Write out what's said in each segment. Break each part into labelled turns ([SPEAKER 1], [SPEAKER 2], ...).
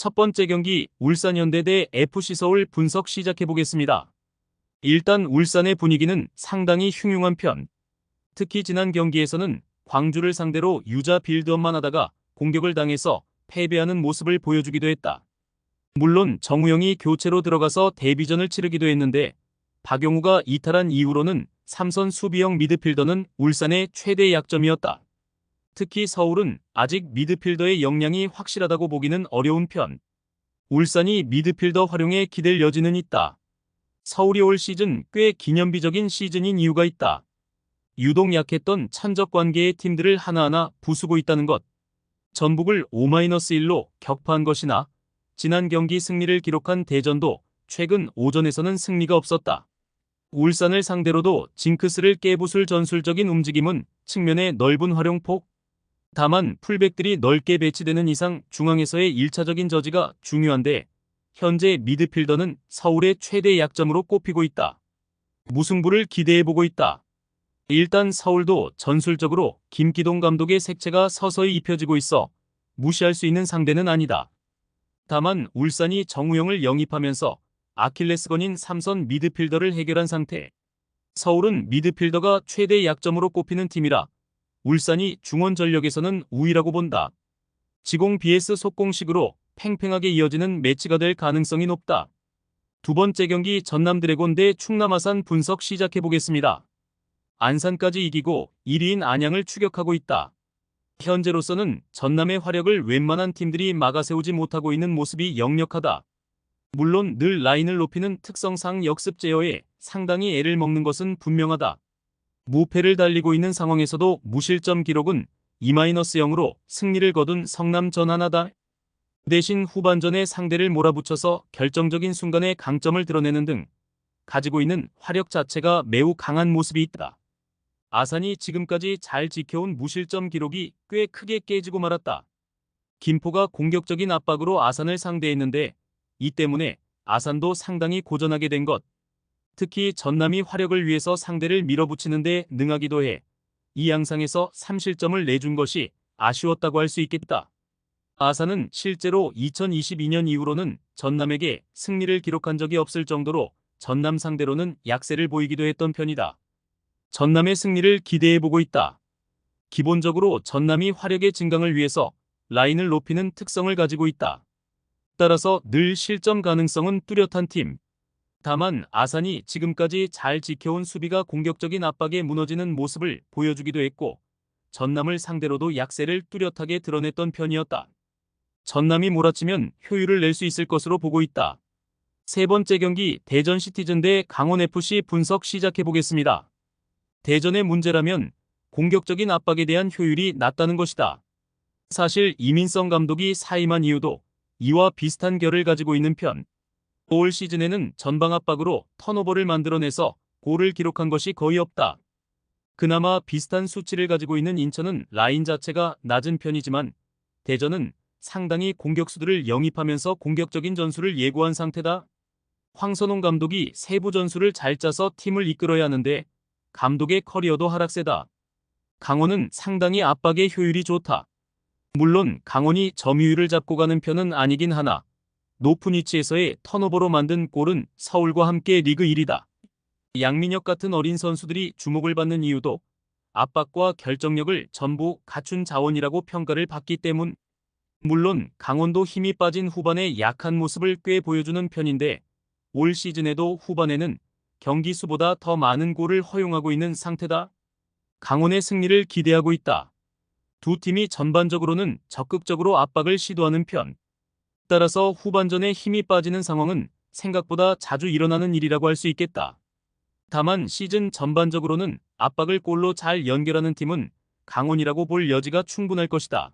[SPEAKER 1] 첫 번째 경기 울산 현대 대 FC 서울 분석 시작해 보겠습니다. 일단 울산의 분위기는 상당히 흉흉한 편. 특히 지난 경기에서는 광주를 상대로 유자 빌드업만 하다가 공격을 당해서 패배하는 모습을 보여주기도 했다. 물론 정우영이 교체로 들어가서 데뷔전을 치르기도 했는데 박용우가 이탈한 이후로는 삼선 수비형 미드필더는 울산의 최대 약점이었다. 특히 서울은 아직 미드필더의 역량이 확실하다고 보기는 어려운 편. 울산이 미드필더 활용에 기댈 여지는 있다. 서울이 올 시즌 꽤 기념비적인 시즌인 이유가 있다. 유독 약했던 천적 관계의 팀들을 하나하나 부수고 있다는 것. 전북을 5-1로 격파한 것이나 지난 경기 승리를 기록한 대전도 최근 오전에서는 승리가 없었다. 울산을 상대로도 징크스를 깨부술 전술적인 움직임은 측면의 넓은 활용폭. 다만 풀백들이 넓게 배치되는 이상 중앙에서의 1차적인 저지가 중요한데 현재 미드필더는 서울의 최대 약점으로 꼽히고 있다. 무승부를 기대해보고 있다. 일단 서울도 전술적으로 김기동 감독의 색채가 서서히 입혀지고 있어 무시할 수 있는 상대는 아니다. 다만 울산이 정우영을 영입하면서 아킬레스건인 삼선 미드필더를 해결한 상태. 서울은 미드필더가 최대 약점으로 꼽히는 팀이라 울산이 중원 전력에서는 우위라고 본다. 지공 vs 속공식으로 팽팽하게 이어지는 매치가 될 가능성이 높다. 두 번째 경기 전남 드래곤 대 충남 아산 분석 시작해보겠습니다. 안산까지 이기고 1위인 안양을 추격하고 있다. 현재로서는 전남의 화력을 웬만한 팀들이 막아세우지 못하고 있는 모습이 역력하다. 물론 늘 라인을 높이는 특성상 역습 제어에 상당히 애를 먹는 것은 분명하다. 무패를 달리고 있는 상황에서도 무실점 기록은 2-0으로 승리를 거둔 성남 전하나다. 대신 후반전에 상대를 몰아붙여서 결정적인 순간에 강점을 드러내는 등 가지고 있는 화력 자체가 매우 강한 모습이 있다. 아산이 지금까지 잘 지켜온 무실점 기록이 꽤 크게 깨지고 말았다. 김포가 공격적인 압박으로 아산을 상대했는데 이 때문에 아산도 상당히 고전하게 된 것. 특히 전남이 화력을 위해서 상대를 밀어붙이는 데 능하기도 해 이 양상에서 3실점을 내준 것이 아쉬웠다고 할 수 있겠다. 아산은 실제로 2022년 이후로는 전남에게 승리를 기록한 적이 없을 정도로 전남 상대로는 약세를 보이기도 했던 편이다. 전남의 승리를 기대해보고 있다. 기본적으로 전남이 화력의 증강을 위해서 라인을 높이는 특성을 가지고 있다. 따라서 늘 실점 가능성은 뚜렷한 팀. 다만 아산이 지금까지 잘 지켜온 수비가 공격적인 압박에 무너지는 모습을 보여주기도 했고 전남을 상대로도 약세를 뚜렷하게 드러냈던 편이었다. 전남이 몰아치면 효율을 낼 수 있을 것으로 보고 있다. 세 번째 경기 대전 시티즌 대 강원FC 분석 시작해보겠습니다. 대전의 문제라면 공격적인 압박에 대한 효율이 낮다는 것이다. 사실 이민성 감독이 사임한 이유도 이와 비슷한 결을 가지고 있는 편. 올 시즌에는 전방 압박으로 턴오버를 만들어내서 골을 기록한 것이 거의 없다. 그나마 비슷한 수치를 가지고 있는 인천은 라인 자체가 낮은 편이지만 대전은 상당히 공격수들을 영입하면서 공격적인 전술을 예고한 상태다. 황선홍 감독이 세부 전술을 잘 짜서 팀을 이끌어야 하는데 감독의 커리어도 하락세다. 강원은 상당히 압박의 효율이 좋다. 물론 강원이 점유율을 잡고 가는 편은 아니긴 하나 높은 위치에서의 턴오버로 만든 골은 서울과 함께 리그 1위다. 양민혁 같은 어린 선수들이 주목을 받는 이유도 압박과 결정력을 전부 갖춘 자원이라고 평가를 받기 때문. 물론 강원도 힘이 빠진 후반에 약한 모습을 꽤 보여주는 편인데 올 시즌에도 후반에는 경기 수보다 더 많은 골을 허용하고 있는 상태다. 강원의 승리를 기대하고 있다. 두 팀이 전반적으로는 적극적으로 압박을 시도하는 편. 따라서 후반전에 힘이 빠지는 상황은 생각보다 자주 일어나는 일이라고 할 수 있겠다. 다만 시즌 전반적으로는 압박을 골로 잘 연결하는 팀은 강원이라고 볼 여지가 충분할 것이다.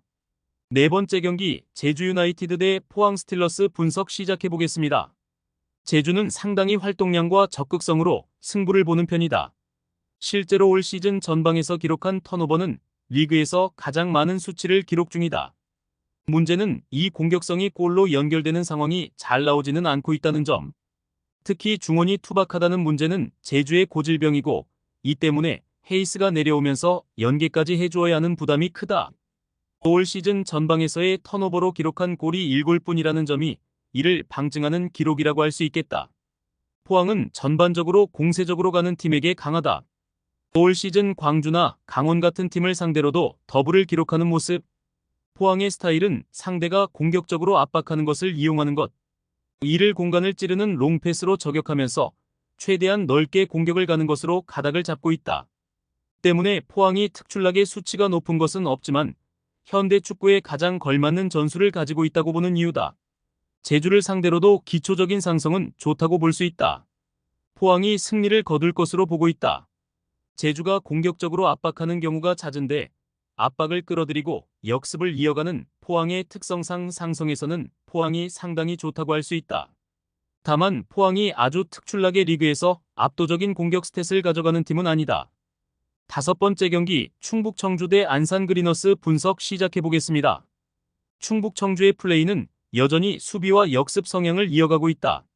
[SPEAKER 1] 네 번째 경기 제주 유나이티드 대 포항 스틸러스 분석 시작해보겠습니다. 제주는 상당히 활동량과 적극성으로 승부를 보는 편이다. 실제로 올 시즌 전방에서 기록한 턴오버는 리그에서 가장 많은 수치를 기록 중이다. 문제는 이 공격성이 골로 연결되는 상황이 잘 나오지는 않고 있다는 점. 특히 중원이 투박하다는 문제는 제주의 고질병이고 이 때문에 헤이스가 내려오면서 연계까지 해주어야 하는 부담이 크다. 올 시즌 전방에서의 턴오버로 기록한 골이 7골뿐이라는 점이 이를 방증하는 기록이라고 할 수 있겠다. 포항은 전반적으로 공세적으로 가는 팀에게 강하다. 올 시즌 광주나 강원 같은 팀을 상대로도 더블을 기록하는 모습. 포항의 스타일은 상대가 공격적으로 압박하는 것을 이용하는 것. 이를 공간을 찌르는 롱패스로 저격하면서 최대한 넓게 공격을 가는 것으로 가닥을 잡고 있다. 때문에 포항이 특출나게 수치가 높은 것은 없지만 현대 축구에 가장 걸맞는 전술을 가지고 있다고 보는 이유다. 제주를 상대로도 기초적인 상성은 좋다고 볼 수 있다. 포항이 승리를 거둘 것으로 보고 있다. 제주가 공격적으로 압박하는 경우가 잦은데 압박을 끌어들이고 역습을 이어가는 포항의 특성상 상성에서는 포항이 상당히 좋다고 할 수 있다. 다만 포항이 아주 특출나게 리그에서 압도적인 공격 스탯을 가져가는 팀은 아니다. 5번째 경기 충북 청주 대 안산 그리너스 분석 시작해보겠습니다. 충북 청주의 플레이는 여전히 수비와 역습 성향을 이어가고 있다.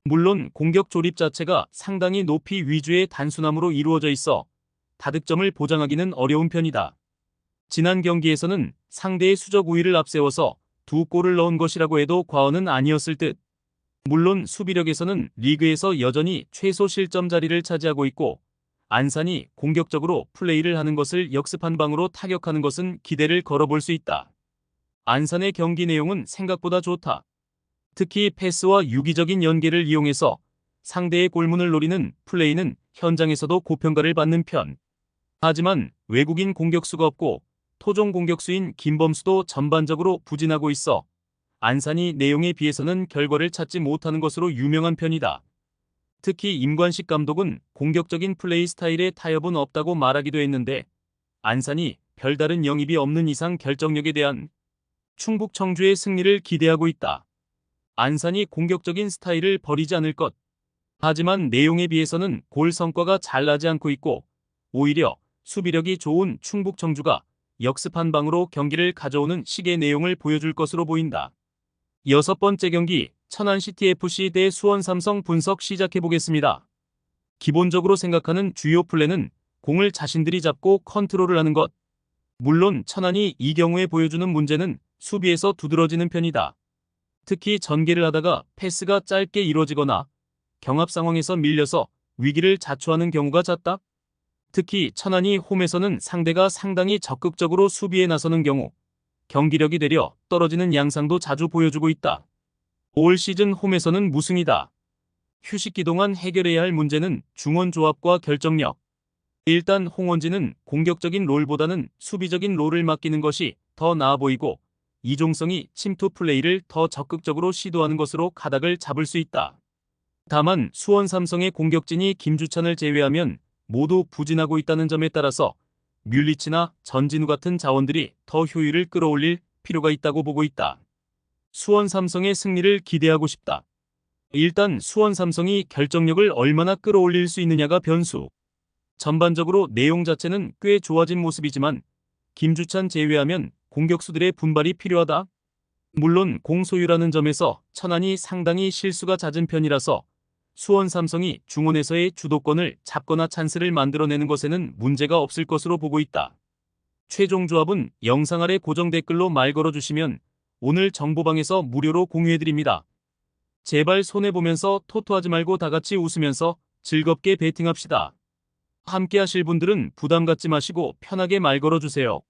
[SPEAKER 1] 물론 공격 조립 자체가 상당히 높이 위주의 단순함으로 이루어져 있어 다득점을 보장하기는 어려운 편이다. 지난 경기에서는 상대의 수적 우위를 앞세워서 2골을 넣은 것이라고 해도 과언은 아니었을 듯. 물론 수비력에서는 리그에서 여전히 최소 실점 자리를 차지하고 있고 안산이 공격적으로 플레이를 하는 것을 역습한 방으로 타격하는 것은 기대를 걸어볼 수 있다. 안산의 경기 내용은 생각보다 좋다. 특히 패스와 유기적인 연계를 이용해서 상대의 골문을 노리는 플레이는 현장에서도 고평가를 받는 편. 하지만 외국인 공격수가 없고 토종 공격수인 김범수도 전반적으로 부진하고 있어 안산이 내용에 비해서는 결과를 찾지 못하는 것으로 유명한 편이다. 특히 임관식 감독은 공격적인 플레이 스타일에 타협은 없다고 말하기도 했는데 안산이 별다른 영입이 없는 이상 결정력에 대한 충북 청주의 승리를 기대하고 있다. 안산이 공격적인 스타일을 버리지 않을 것. 하지만 내용에 비해서는 골 성과가 잘 나지 않고 있고 오히려 수비력이 좋은 충북 청주가 역습 한 방으로 경기를 가져오는 식의 내용을 보여줄 것으로 보인다. 6번째 경기 천안CTFC 대 수원삼성 분석 시작해보겠습니다. 기본적으로 생각하는 주요 플랜은 공을 자신들이 잡고 컨트롤을 하는 것. 물론 천안이 이 경우에 보여주는 문제는 수비에서 두드러지는 편이다. 특히 전개를 하다가 패스가 짧게 이루어지거나 경합 상황에서 밀려서 위기를 자초하는 경우가 잦다. 특히 천안이 홈에서는 상대가 상당히 적극적으로 수비에 나서는 경우 경기력이 되려 떨어지는 양상도 자주 보여주고 있다. 올 시즌 홈에서는 무승이다. 휴식기 동안 해결해야 할 문제는 중원 조합과 결정력. 일단 홍원진은 공격적인 롤보다는 수비적인 롤을 맡기는 것이 더 나아 보이고 이종성이 침투 플레이를 더 적극적으로 시도하는 것으로 가닥을 잡을 수 있다. 다만 수원 삼성의 공격진이 김주찬을 제외하면 모두 부진하고 있다는 점에 따라서 뮬리치나 전진우 같은 자원들이 더 효율을 끌어올릴 필요가 있다고 보고 있다. 수원 삼성의 승리를 기대하고 싶다. 일단 수원 삼성이 결정력을 얼마나 끌어올릴 수 있느냐가 변수. 전반적으로 내용 자체는 꽤 좋아진 모습이지만 김주찬 제외하면 공격수들의 분발이 필요하다. 물론 공소유라는 점에서 천안이 상당히 실수가 잦은 편이라서 수원 삼성이 중원에서의 주도권을 잡거나 찬스를 만들어내는 것에는 문제가 없을 것으로 보고 있다. 최종 조합은 영상 아래 고정 댓글로 말 걸어주시면 오늘 정보방에서 무료로 공유해드립니다. 제발 손해보면서 토토하지 말고 다같이 웃으면서 즐겁게 베팅합시다. 함께 하실 분들은 부담 갖지 마시고 편하게 말 걸어주세요.